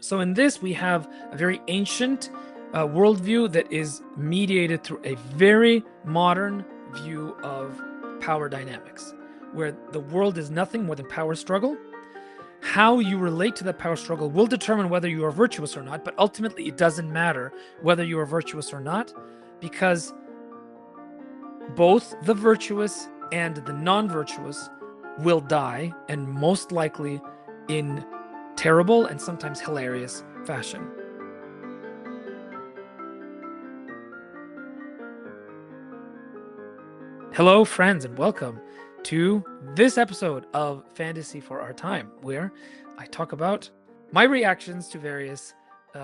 So in this, we have a very ancient worldview that is mediated through a very modern view of power dynamics, where the world is nothing more than power struggle. How you relate to that power struggle will determine whether you are virtuous or not, but ultimately it doesn't matter whether you are virtuous or not, because both the virtuous and the non-virtuous will die, and most likely in terrible and sometimes hilarious fashion. Hello, friends, and welcome to this episode of Fantasy for Our Time, where I talk about my reactions to various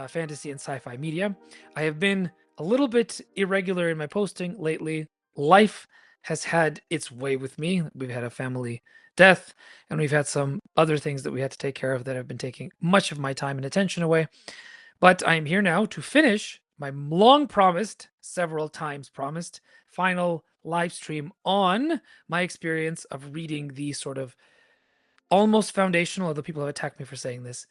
fantasy and sci-fi media. I have been a little bit irregular in my posting lately. Life has had its way with me. We've had a family death, and we've had some other things that we had to take care of that have been taking much of my time and attention away. But I am here now to finish my long promised, several times promised, final live stream on my experience of reading the sort of almost foundational, although people have attacked me for saying this,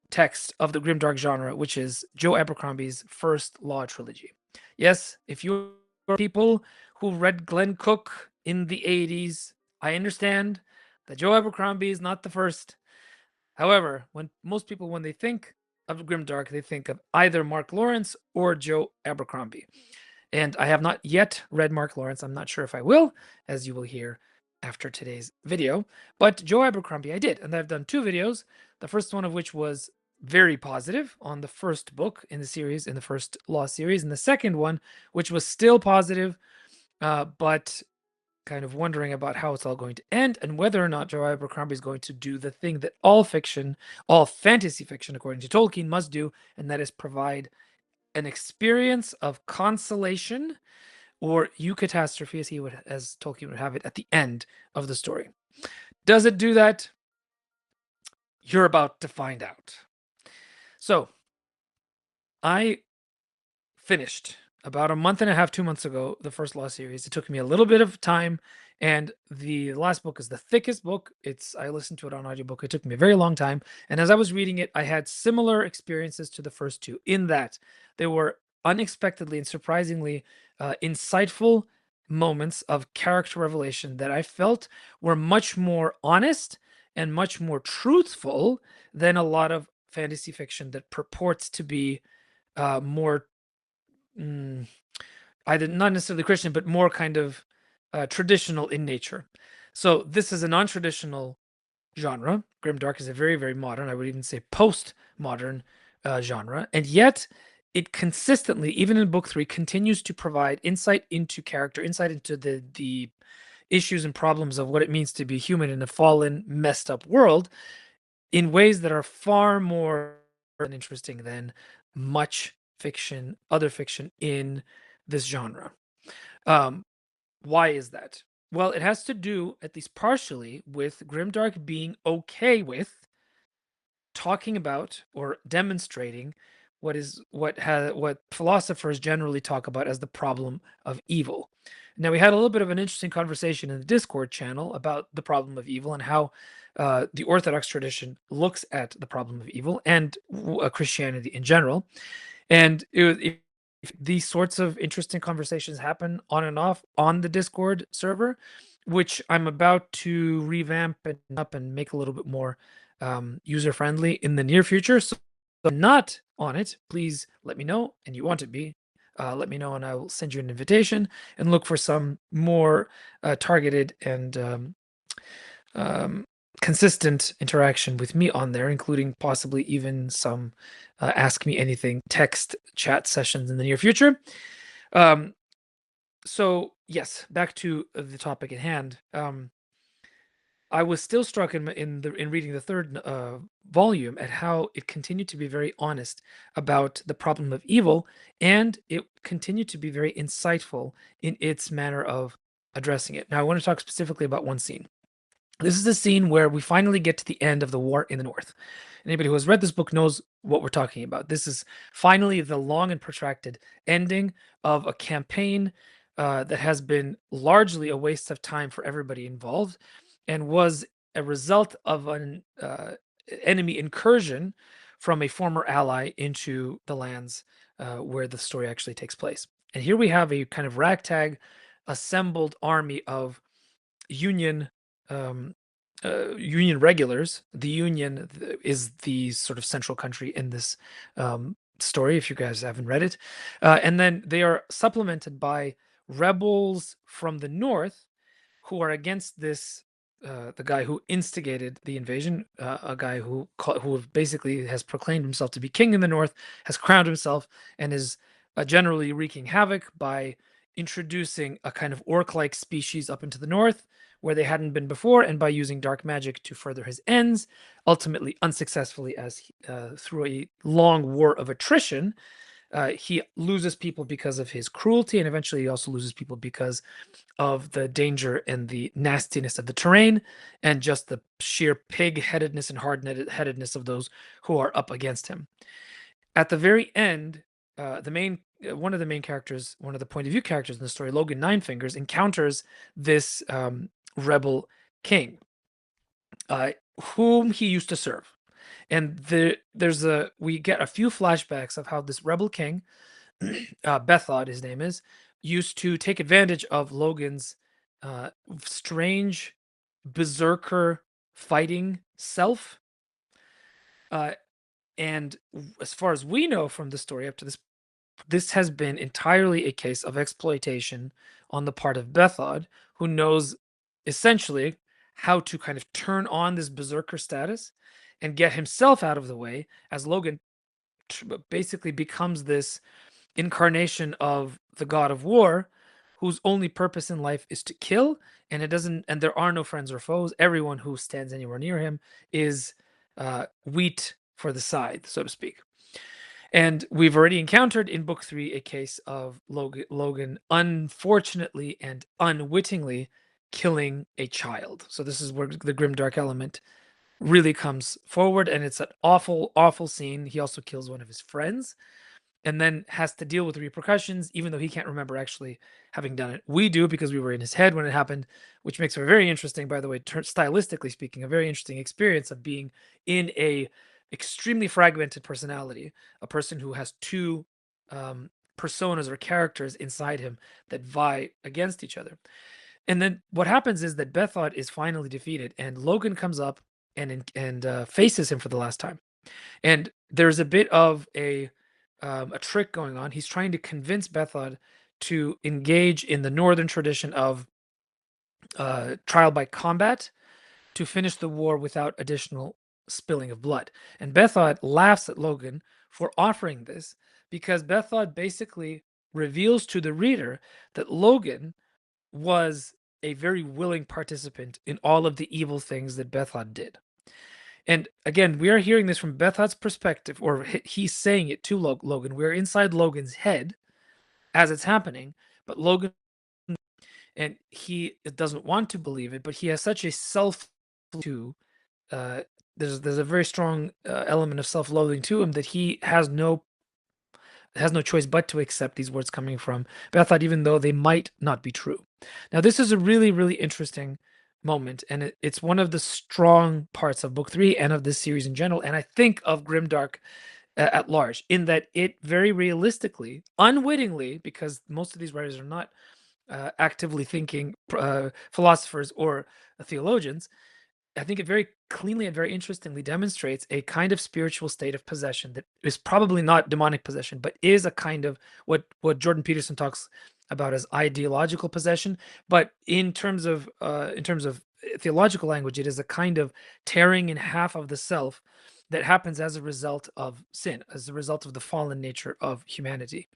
text of the Grimdark genre, which is Joe Abercrombie's first Law trilogy. Yes, if you're people who read Glenn Cook in the 80s, I understand that Joe Abercrombie is not the first. However, when they think of Grimdark, they think of either Mark Lawrence or Joe Abercrombie. And I have not yet read Mark Lawrence. I'm not sure if I will, as you will hear after today's video. But Joe Abercrombie I did, and I've done two videos, the first one of which was very positive on the first book in the series, in the first Law series, and the second one, which was still positive, but kind of wondering about how it's all going to end and whether or not Joe Abercrombie is going to do the thing that all fiction, all fantasy fiction, according to Tolkien, must do, and that is provide an experience of consolation or eucatastrophe, as Tolkien would have it, at the end of the story. Does it do that? You're about to find out. So, I finished about a month and a half, 2 months ago, the first Law series. It took me a little bit of time, and the last book is the thickest book. I listened to it on audiobook. It took me a very long time, and as I was reading it, I had similar experiences to the first two, in that they were unexpectedly and surprisingly insightful moments of character revelation that I felt were much more honest and much more truthful than a lot of fantasy fiction that purports to be more either not necessarily Christian, but more kind of traditional in nature. So this is a non-traditional genre. Grimdark is a very, very modern, I would even say post-modern genre. And yet it consistently, even in book 3, continues to provide insight into character, insight into the issues and problems of what it means to be human in a fallen, messed up world in ways that are far more interesting than much fiction, other fiction in this genre. Why is that? Well, it has to do, at least partially, with Grimdark being okay with talking about or demonstrating what philosophers generally talk about as the problem of evil. Now, we had a little bit of an interesting conversation in the Discord channel about the problem of evil and how the Orthodox tradition looks at the problem of evil and Christianity in general. And these sorts of interesting conversations happen on and off on the Discord server, which I'm about to revamp and up and make a little bit more user-friendly in the near future. So if I'm not on it, please let me know, and you want to be. Let me know, and I will send you an invitation and look for some more targeted and consistent interaction with me on there, including possibly even some ask me anything text chat sessions in the near future. So yes, back to the topic at hand. I was still struck in reading the third volume at how it continued to be very honest about the problem of evil, and it continued to be very insightful in its manner of addressing it. Now, I want to talk specifically about one scene. This is the scene where we finally get to the end of the war in the North. Anybody who has read this book knows what we're talking about. This is finally the long and protracted ending of a campaign that has been largely a waste of time for everybody involved, and was a result of an enemy incursion from a former ally into the lands where the story actually takes place. And here we have a kind of ragtag assembled army of Union Union regulars. The Union is the sort of central country in this story, if you guys haven't read it. And then they are supplemented by rebels from the north who are against this the guy who instigated the invasion, a guy who basically has proclaimed himself to be king in the north, has crowned himself, and is generally wreaking havoc by introducing a kind of orc-like species up into the north where they hadn't been before, and by using dark magic to further his ends, ultimately unsuccessfully, as through a long war of attrition, he loses people because of his cruelty, and eventually he also loses people because of the danger and the nastiness of the terrain, and just the sheer pig-headedness and hard-headedness of those who are up against him. At the very end, one of the main characters, one of the point of view characters in the story, Logan Ninefingers, encounters this rebel king, whom he used to serve. And we get a few flashbacks of how this rebel king, Bethod, his name is, used to take advantage of Logan's strange berserker fighting self. And as far as we know from the story up to this has been entirely a case of exploitation on the part of Bethod, who knows essentially how to kind of turn on this berserker status and get himself out of the way, as Logan basically becomes this incarnation of the god of war, whose only purpose in life is to kill, and there are no friends or foes. Everyone who stands anywhere near him is wheat for the scythe, so to speak. And we've already encountered in book 3 a case of Logan unfortunately and unwittingly killing a child. So this is where the grimdark element really comes forward, and it's an awful, awful scene. He also kills one of his friends and then has to deal with the repercussions, even though he can't remember actually having done it. We do, because we were in his head when it happened, which makes it a very interesting, by the way, stylistically speaking, a very interesting experience of being in a extremely fragmented personality, a person who has two personas or characters inside him that vie against each other. And then what happens is that Bethod is finally defeated, and Logan comes up and faces him for the last time. And there's a bit of a trick going on. He's trying to convince Bethod to engage in the northern tradition of trial by combat to finish the war without additional spilling of blood. And Bethod laughs at Logan for offering this, because Bethod basically reveals to the reader that Logan was a very willing participant in all of the evil things that Bethod did. And again, we are hearing this from Bethod's perspective, or he's saying it to Logan. We're inside Logan's head as it's happening, but Logan, and he doesn't want to believe it, but he has such a there's a very strong element of self-loathing to him that he has no choice but to accept these words coming from Bethod, even though they might not be true. Now, this is a really, really interesting moment, and it's one of the strong parts of book 3 and of this series in general, and I think of Grimdark at large, in that it very realistically, unwittingly, because most of these writers are not actively thinking philosophers or theologians, I think it very cleanly and very interestingly demonstrates a kind of spiritual state of possession that is probably not demonic possession, but is a kind of what Jordan Peterson talks about as ideological possession. But in terms of theological language, it is a kind of tearing in half of the self that happens as a result of sin, as a result of the fallen nature of humanity.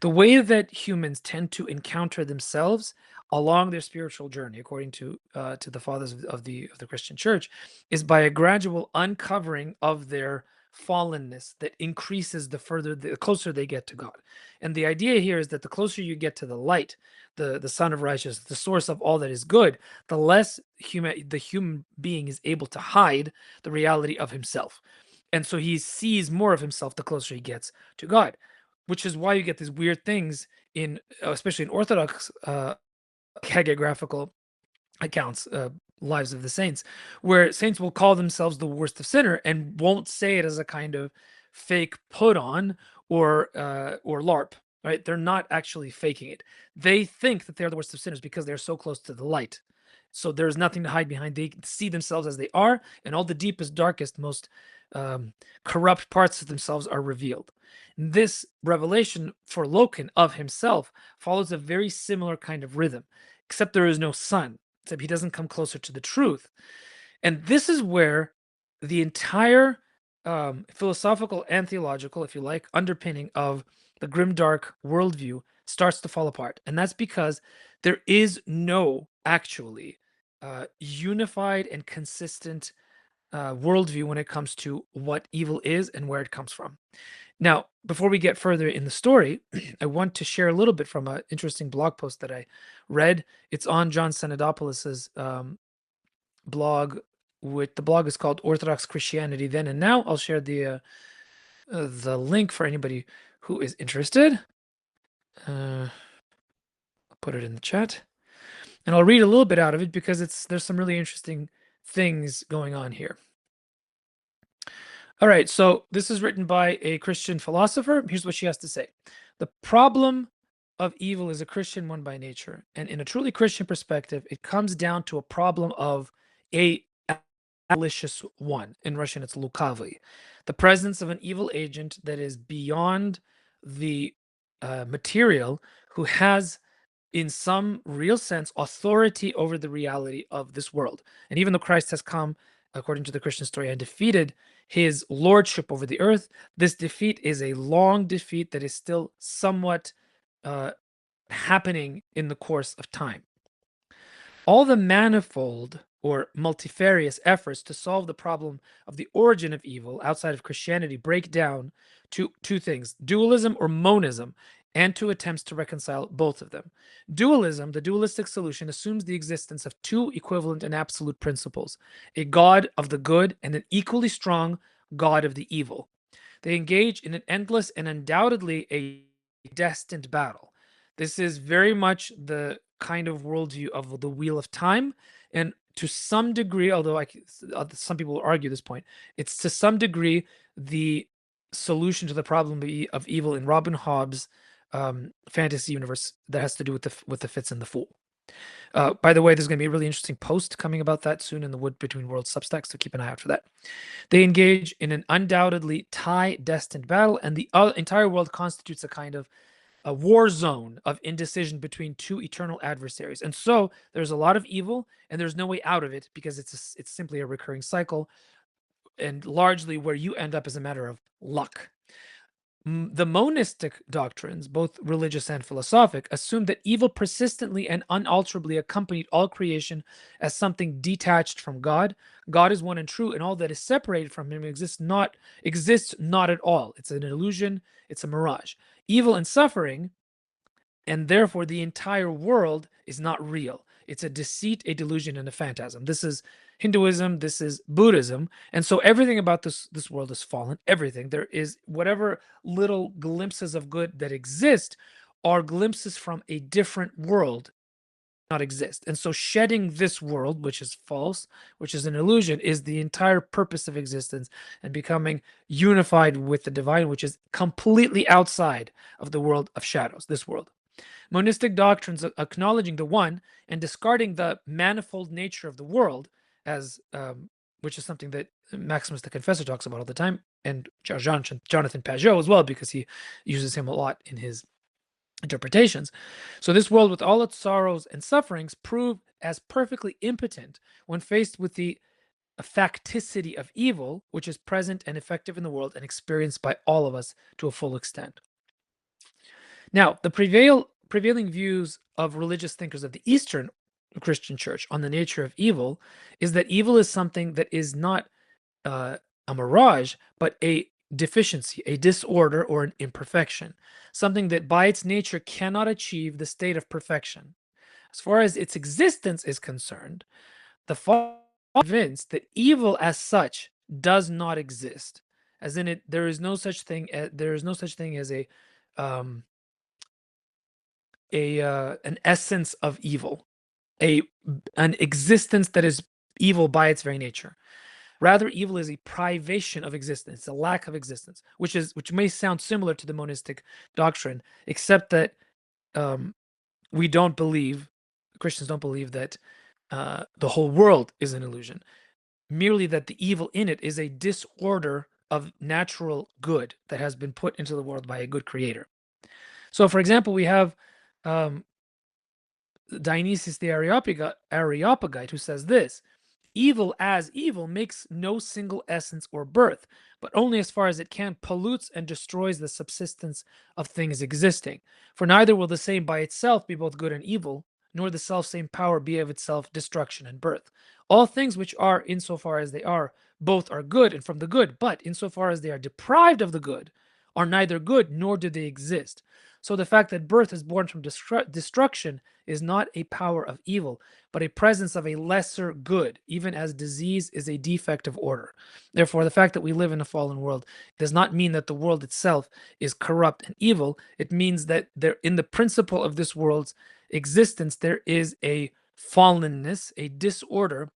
The way that humans tend to encounter themselves along their spiritual journey, according to the fathers of the Christian Church, is by a gradual uncovering of their fallenness that increases the closer they get to God. And the idea here is that the closer you get to the light, the Son of Righteousness, the source of all that is good, the less the human being is able to hide the reality of himself. And so he sees more of himself the closer he gets to God, which is why you get these weird things in, especially in Orthodox hagiographical accounts, lives of the saints, where saints will call themselves the worst of sinner and won't say it as a kind of fake put on or LARP, right? They're not actually faking it. They think that they're the worst of sinners because they're so close to the light. So there's nothing to hide behind. They see themselves as they are, and all the deepest, darkest, most corrupt parts of themselves are revealed. This revelation for Loken of himself follows a very similar kind of rhythm, except there is no sun, except he doesn't come closer to the truth. And this is where the entire philosophical and theological, if you like, underpinning of the grimdark worldview starts to fall apart. And that's because there is no actually unified and consistent worldview when it comes to what evil is and where it comes from. Now, before we get further in the story, I want to share a little bit from an interesting blog post that I read. It's on John Senadopoulos's blog. The blog is called Orthodox Christianity Then and Now. I'll share the link for anybody who is interested. I'll put it in the chat, and I'll read a little bit out of it because there's some really interesting things going on here. All right, so this is written by a Christian philosopher. Here's what she has to say. The problem of evil is a Christian one by nature. And in a truly Christian perspective, it comes down to a problem of a malicious one. In Russian, it's lukavy. The presence of an evil agent that is beyond the material, who has, in some real sense, authority over the reality of this world. And even though Christ has come, according to the Christian story, and defeated his lordship over the earth, this defeat is a long defeat that is still somewhat happening in the course of time. All the manifold or multifarious efforts to solve the problem of the origin of evil outside of Christianity break down to two things: dualism or monism, and to attempts to reconcile both of them. Dualism, the dualistic solution, assumes the existence of two equivalent and absolute principles: a God of the good and an equally strong God of the evil. They engage in an endless and undoubtedly a destined battle. This is very much the kind of worldview of the Wheel of Time, and to some degree, although some people will argue this point, it's to some degree the solution to the problem of evil in Robin Hobb's fantasy universe that has to do with the Fitz and the Fool. By the way, there's going to be a really interesting post coming about that soon in the Wood Between Worlds Substack, so keep an eye out for that. They engage in an undoubtedly tie-destined battle, and the entire world constitutes a kind of a war zone of indecision between two eternal adversaries. And so there's a lot of evil, and there's no way out of it because it's simply a recurring cycle, and largely where you end up is a matter of luck. The monistic doctrines, both religious and philosophic, assume that evil persistently and unalterably accompanied all creation as something detached from God. God is one and true, and all that is separated from him exists not at all. It's an illusion, it's a mirage. Evil and suffering, and therefore the entire world, is not real. It's a deceit, a delusion, and a phantasm. This is Hinduism, this is Buddhism, and so everything about this world is fallen. Everything. There is whatever little glimpses of good that exist are glimpses from a different world not exist. And so shedding this world, which is false, which is an illusion, is the entire purpose of existence, and becoming unified with the divine, which is completely outside of the world of shadows, this world. Monistic doctrines acknowledging the one and discarding the manifold nature of the world, as which is something that Maximus the Confessor talks about all the time, and Jonathan Pajot as well, because he uses him a lot in his interpretations. So this world, with all its sorrows and sufferings, prove as perfectly impotent when faced with the facticity of evil, which is present and effective in the world and experienced by all of us to a full extent. Now, the prevailing views of religious thinkers of the Eastern Christian Church on the nature of evil is that evil is something that is not a mirage, but a deficiency, a disorder, or an imperfection, something that by its nature cannot achieve the state of perfection. As far as its existence is concerned, the fall convinced that evil as such does not exist, as in there is no such thing as an essence of evil. an existence that is evil by its very nature. Rather, evil is a privation of existence, a lack of existence, which may sound similar to the monistic doctrine, except that we don't believe, Christians don't believe that the whole world is an illusion. Merely that the evil in it is a disorder of natural good that has been put into the world by a good creator. So, for example, we have Dionysius the Areopagite, who says this: evil as evil makes no single essence or birth, but only as far as it can pollutes and destroys the subsistence of things existing. For neither will the same by itself be both good and evil, nor the self-same power be of itself destruction and birth. All things which are, insofar as they are, both are good and from the good, but insofar as they are deprived of the good, are neither good nor do they exist. So the fact that birth is born from destruction is not a power of evil, but a presence of a lesser good, even as disease is a defect of order. Therefore, the fact that we live in a fallen world does not mean that the world itself is corrupt and evil. It means that in the principle of this world's existence, there is a fallenness, a disorder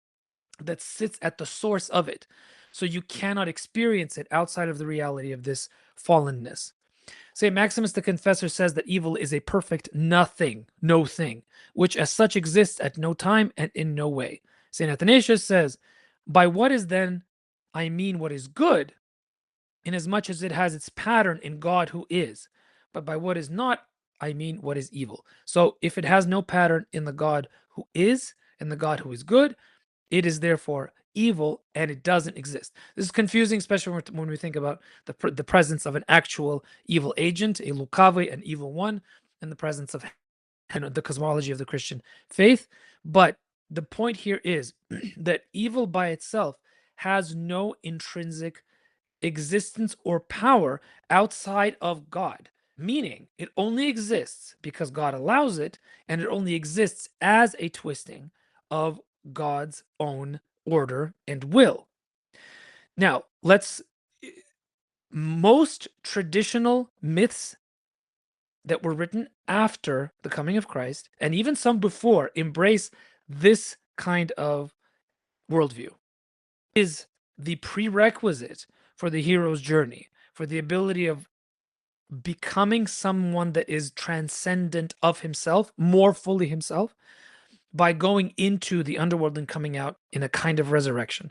that sits at the source of it. So you cannot experience it outside of the reality of this fallenness. St. Maximus the Confessor says that evil is a perfect nothing, no thing, which as such exists at no time and in no way. St. Athanasius says, by what is then I mean what is good, inasmuch as it has its pattern in God who is, but by what is not I mean what is evil. So if it has no pattern in the God who is and the God who is good, it is therefore evil and it doesn't exist. This is confusing, especially when we think about the presence of an actual evil agent, a Lukave, an evil one, and the presence of the cosmology of the Christian faith. But the point here is that evil by itself has no intrinsic existence or power outside of God, meaning it only exists because God allows it, and it only exists as a twisting of God's own order and will. Now, most traditional myths that were written after the coming of Christ, and even some before, embrace this kind of worldview. It is the prerequisite for the hero's journey, for the ability of becoming someone that is transcendent of himself, more fully himself, by going into the underworld and coming out in a kind of resurrection.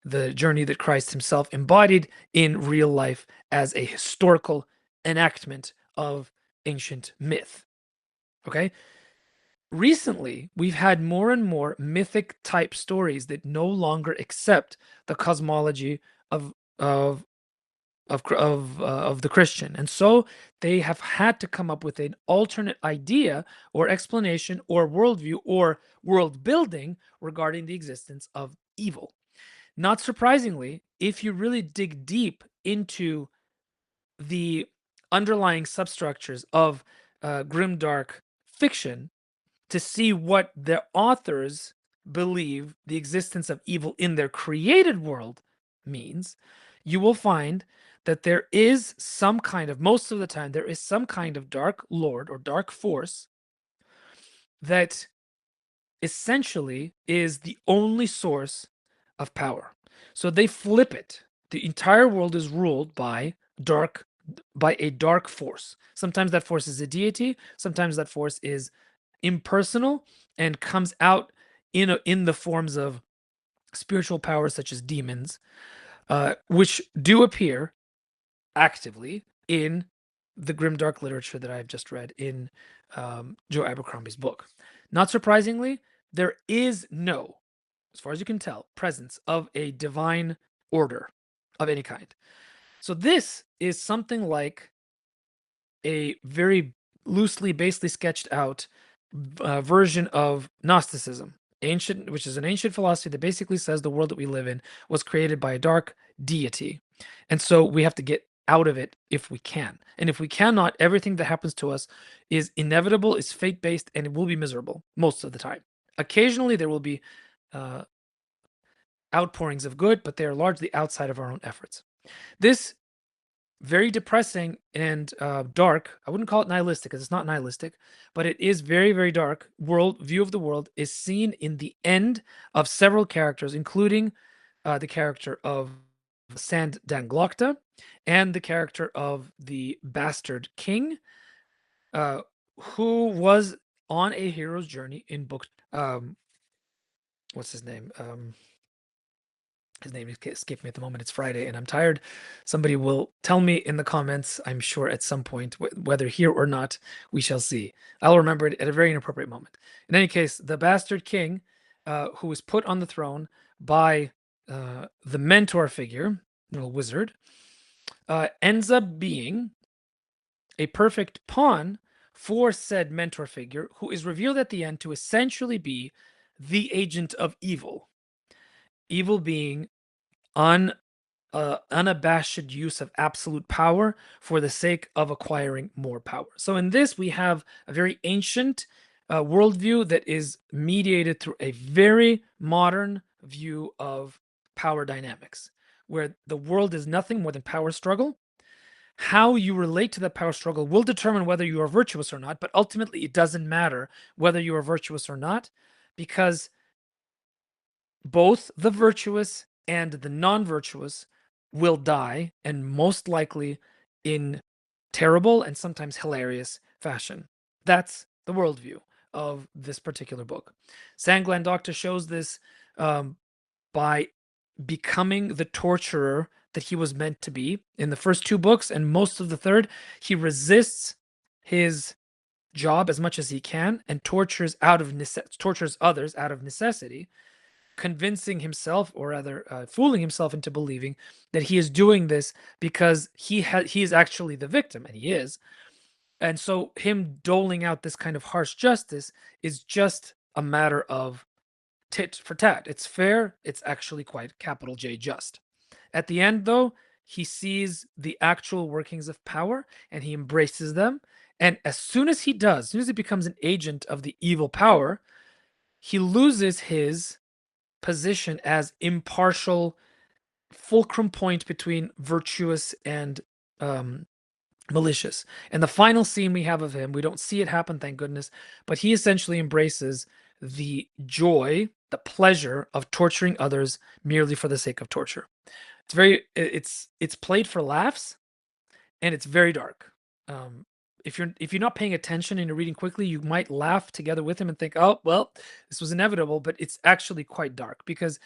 The journey that Christ himself embodied in real life as a historical enactment of ancient myth. Okay? Recently, we've had more and more mythic type stories that no longer accept the cosmology of the Christian, and so they have had to come up with an alternate idea or explanation or worldview or world building regarding the existence of evil. Not surprisingly, if you really dig deep into the underlying substructures of grimdark fiction to see what the authors believe the existence of evil in their created world means, you will find that there is some kind of, most of the time, there is some kind of dark lord or dark force that essentially is the only source of power. So they flip it. The entire world is ruled by a dark force. Sometimes that force is a deity, sometimes that force is impersonal and comes out in the forms of spiritual powers such as demons, which do appear actively in the grimdark literature that I've just read in Joe Abercrombie's book. Not surprisingly, there is no, as far as you can tell, presence of a divine order of any kind. So this is something like a very loosely, basically sketched out version of Gnosticism, which is an ancient philosophy that basically says the world that we live in was created by a dark deity. And so we have to get out of it if we can. And if we cannot, everything that happens to us is inevitable, is fate-based, and it will be miserable most of the time. Occasionally, there will be outpourings of good, but they are largely outside of our own efforts. This very depressing and dark. I wouldn't call it nihilistic because it's not nihilistic, but it is very, very dark. World view of the world is seen in the end of several characters, including the character of Sand Dan Glokta and the character of the bastard king, who was on a hero's journey in book. What's his name? His name escaped me at the moment. It's Friday and I'm tired. Somebody will tell me in the comments, I'm sure at some point, whether here or not, we shall see. I'll remember it at a very inappropriate moment. In any case, the bastard king, who was put on the throne by the mentor figure, little wizard, ends up being a perfect pawn for said mentor figure, who is revealed at the end to essentially be the agent of evil. Evil being unabashed use of absolute power for the sake of acquiring more power. So in this, we have a very ancient worldview that is mediated through a very modern view of power dynamics, where the world is nothing more than power struggle. How you relate to that power struggle will determine whether you are virtuous or not, but ultimately it doesn't matter whether you are virtuous or not, because both the virtuous and the non-virtuous will die, and most likely in terrible and sometimes hilarious fashion. That's the worldview of this particular book. Sanglan Doctor shows this by becoming the torturer that he was meant to be. In the first two books and most of the third, he resists his job as much as he can and tortures others out of necessity, convincing himself, or rather fooling himself into believing that he is doing this because he is actually the victim, and he is. And so him doling out this kind of harsh justice is just a matter of tit for tat. It's fair. It's actually quite capital J just. At the end, though, he sees the actual workings of power and he embraces them. And as soon as he does, as soon as he becomes an agent of the evil power, he loses his position as impartial fulcrum point between virtuous and malicious. And the final scene we have of him, we don't see it happen, thank goodness, but he essentially embraces the joy, the pleasure of torturing others merely for the sake of torture. It's played for laughs, and it's very dark. If you're not paying attention and you're reading quickly, you might laugh together with him and think, oh, well, this was inevitable, but it's actually quite dark because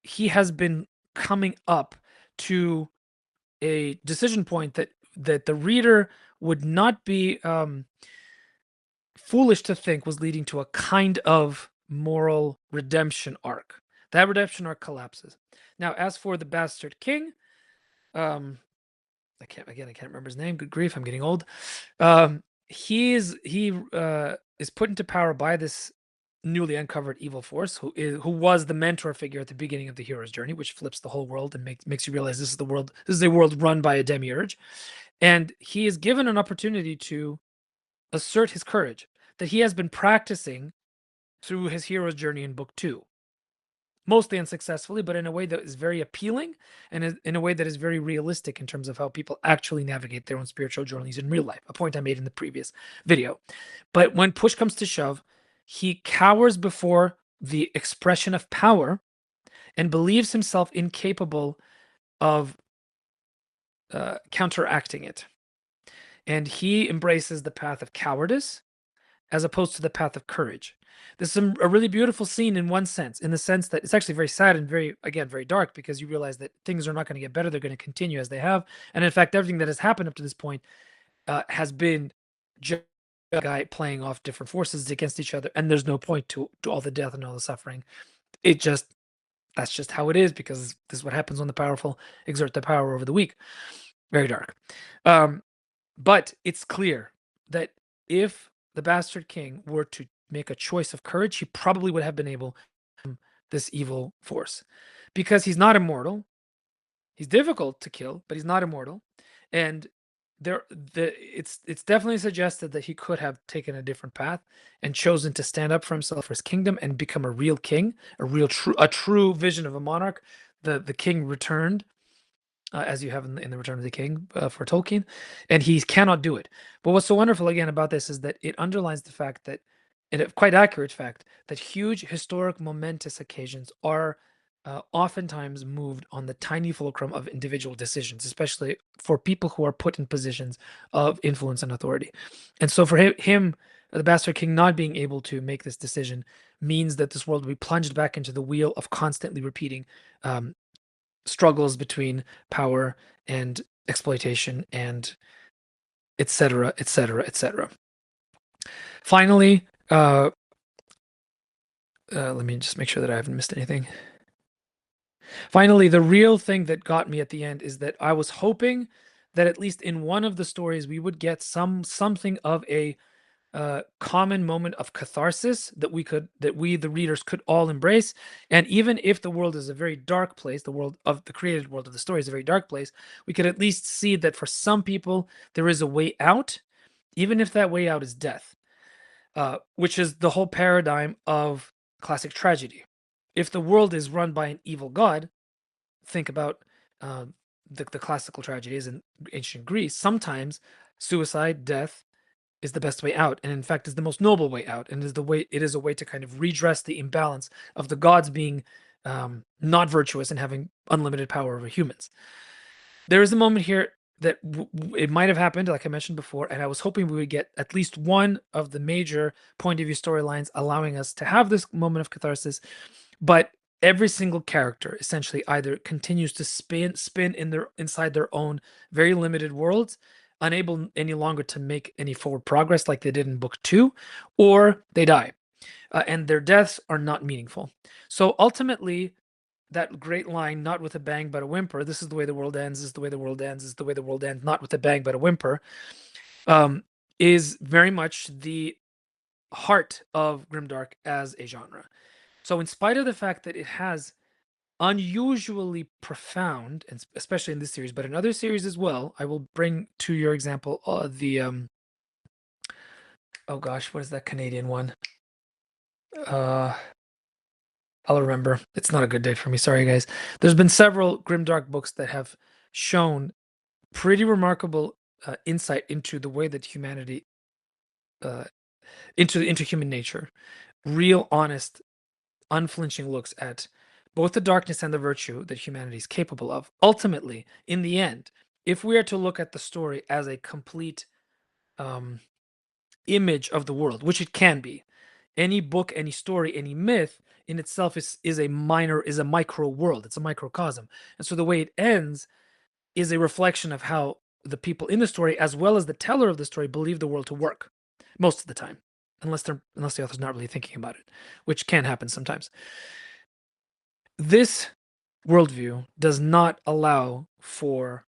he has been coming up to a decision point that the reader would not be foolish to think was leading to a kind of moral redemption arc. That redemption arc collapses. Now, as for the bastard king, I can't remember his name. Good grief, I'm getting old. He is put into power by this newly uncovered evil force who was the mentor figure at the beginning of the hero's journey, which flips the whole world and makes you realize this is a world run by a demiurge. And he is given an opportunity to assert his courage that he has been practicing through his hero's journey in book 2. Mostly unsuccessfully, but in a way that is very appealing and in a way that is very realistic in terms of how people actually navigate their own spiritual journeys in real life, a point I made in the previous video. But when push comes to shove, he cowers before the expression of power and believes himself incapable of counteracting it. And he embraces the path of cowardice as opposed to the path of courage. This is a really beautiful scene in one sense, in the sense that it's actually very sad and very dark, because you realize that things are not going to get better. They're going to continue as they have. And in fact, everything that has happened up to this point has been just a guy playing off different forces against each other. And there's no point to all the death and all the suffering. That's just how it is, because this is what happens when the powerful exert their power over the weak. Very dark. But it's clear that if the bastard king were to make a choice of courage, he probably would have been able to this evil force, because he's not immortal. He's difficult to kill, but he's not immortal. And it's definitely suggested that he could have taken a different path and chosen to stand up for himself, for his kingdom, and become a real king, a true vision of a monarch. The king returned as you have in the Return of the King for Tolkien, and he cannot do it. But what's so wonderful again about this is that it underlines the fact that, and a quite accurate fact, that huge historic momentous occasions are oftentimes moved on the tiny fulcrum of individual decisions, especially for people who are put in positions of influence and authority. And so for him, the Bastard King not being able to make this decision means that this world will be plunged back into the wheel of constantly repeating struggles between power and exploitation and etc., etc., etc. Finally, let me just make sure that I haven't missed anything. Finally, the real thing that got me at the end is that I was hoping that at least in one of the stories we would get something of a common moment of catharsis that we the readers could all embrace. And even if the world is a very dark place, the world of the created world of the story is a very dark place, we could at least see that for some people there is a way out, even if that way out is death, which is the whole paradigm of classic tragedy. If the world is run by an evil god, think about the classical tragedies in ancient Greece. Sometimes suicide, death, is the best way out, and in fact is the most noble way out, and it is a way to kind of redress the imbalance of the gods being not virtuous and having unlimited power over humans. There is a moment here that it might have happened, like I mentioned before, and I was hoping we would get at least one of the major point of view storylines allowing us to have this moment of catharsis, but every single character essentially either continues to spin inside their own very limited worlds, unable any longer to make any forward progress like they did in book 2, or they die, and their deaths are not meaningful. So ultimately, that great line, not with a bang but a whimper, this is the way the world ends, this is the way the world ends, this is the way the world ends, not with a bang but a whimper, is very much the heart of Grimdark as a genre. So in spite of the fact that it has unusually profound, and especially in this series, but in other series as well, I will bring to your example the oh gosh, what is that Canadian one? I'll remember. It's not a good day for me. Sorry, guys. There's been several Grimdark books that have shown pretty remarkable insight into the way that humanity, into human nature, real, honest, unflinching looks at both the darkness and the virtue that humanity is capable of. Ultimately, in the end, if we are to look at the story as a complete image of the world, which it can be, any book, any story, any myth in itself is a micro world. It's a microcosm. And so the way it ends is a reflection of how the people in the story, as well as the teller of the story, believe the world to work most of the time, unless the author's not really thinking about it, which can happen sometimes. This worldview does not allow for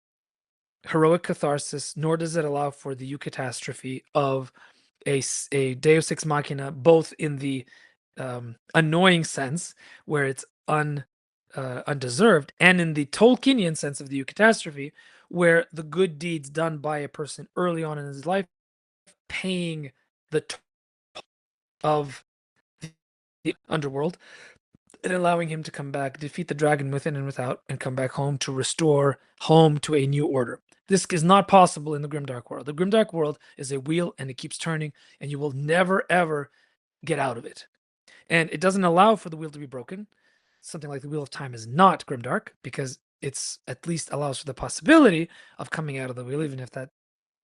heroic catharsis, nor does it allow for the eucatastrophe of a Deus ex machina, both in the annoying sense, where it's undeserved, and in the Tolkienian sense of the eucatastrophe, where the good deeds done by a person early on in his life paying the toll of the underworld and allowing him to come back, defeat the dragon within and without, and come back home to restore home to a new order. This is not possible in the Grimdark world. The Grimdark world is a wheel and it keeps turning, and you will never, ever get out of it. And it doesn't allow for the wheel to be broken. Something like the Wheel of Time is not Grimdark, because it's at least allows for the possibility of coming out of the wheel, even if that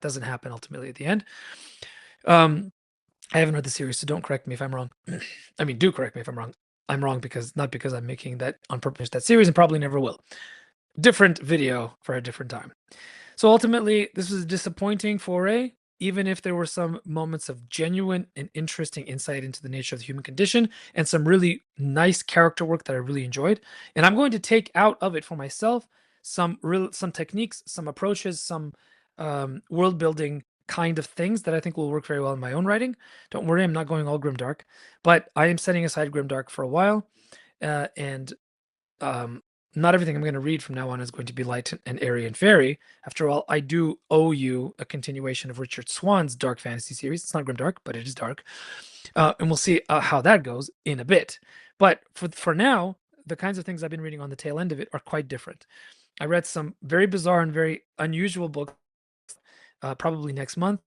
doesn't happen ultimately at the end. I haven't read the series, so don't correct me if I'm wrong. I mean, do correct me if I'm wrong. I'm wrong not because I'm making that on purpose, that series, and probably never will. Different video for a different time. So ultimately, this was a disappointing foray, even if there were some moments of genuine and interesting insight into the nature of the human condition and some really nice character work that I really enjoyed. And I'm going to take out of it for myself some techniques, some approaches, some world building kind of things that I think will work very well in my own writing. Don't worry, I'm not going all grimdark, but I am setting aside grimdark for a while, and not everything I'm going to read from now on is going to be light and airy and fairy. After all, I do owe you a continuation of Richard Swan's dark fantasy series. It's not grimdark, but it is dark, and we'll see how that goes in a bit. But for now, the kinds of things I've been reading on the tail end of it are quite different. I read some very bizarre and very unusual books probably next month.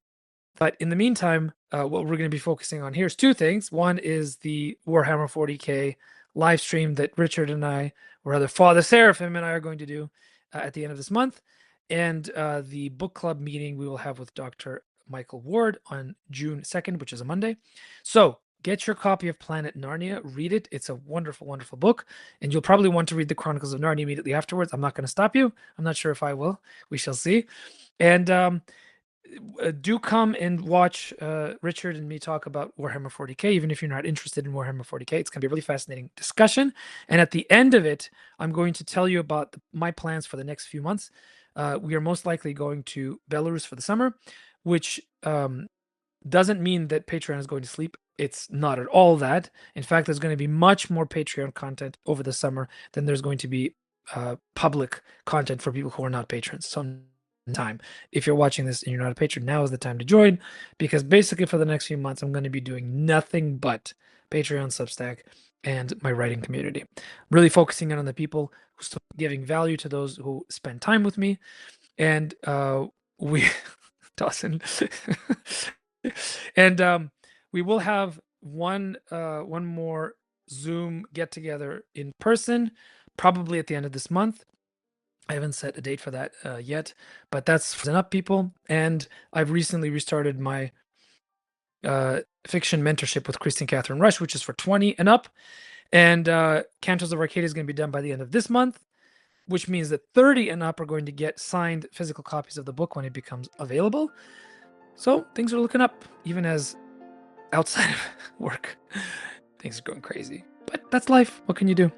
But in the meantime, what we're going to be focusing on here is two things. One is the Warhammer 40K live stream that Richard and I, or rather Father Seraphim and I, are going to do at the end of this month, and the book club meeting we will have with Dr. Michael Ward on June 2nd, which is a Monday. So get your copy of Planet Narnia, read it. It's a wonderful, wonderful book, and you'll probably want to read the Chronicles of Narnia immediately afterwards. I'm not going to stop you. I'm not sure if I will. We shall see. And do come and watch Richard and me talk about Warhammer 40K, even if you're not interested in Warhammer 40K. It's going to be a really fascinating discussion. And at the end of it, I'm going to tell you about my plans for the next few months. We are most likely going to Belarus for the summer, which doesn't mean that Patreon is going to sleep. It's not at all that. In fact, there's going to be much more Patreon content over the summer than there's going to be public content for people who are not patrons. So time, if you're watching this and you're not a patron, now is the time to join, because basically for the next few months I'm going to be doing nothing but Patreon, Substack, and my writing community, really focusing in on the people who still giving value to those who spend time with me. And we Dawson and we will have one more Zoom get together in person probably at the end of this month. I haven't set a date for that yet, but that's enough, people. And I've recently restarted my fiction mentorship with Christine Catherine Rush, which is for 20 and up. And Cantos of Arcadia is going to be done by the end of this month, which means that 30 and up are going to get signed physical copies of the book when it becomes available. So things are looking up, even as outside of work, things are going crazy. But that's life. What can you do?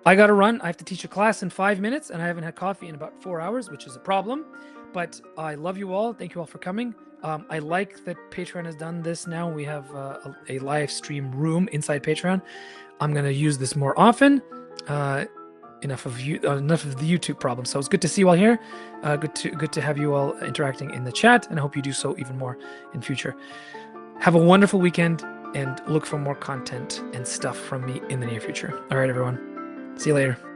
I got to run. I have to teach a class in 5 minutes, and I haven't had coffee in about 4 hours, which is a problem. But I love you all. Thank you all for coming. I like that Patreon has done this now. We have a live stream room inside Patreon. I'm going to use this more often. Enough of the YouTube problem. So it's good to see you all here. Good to have you all interacting in the chat, and I hope you do so even more in future. Have a wonderful weekend, and look for more content and stuff from me in the near future. All right, everyone. See you later.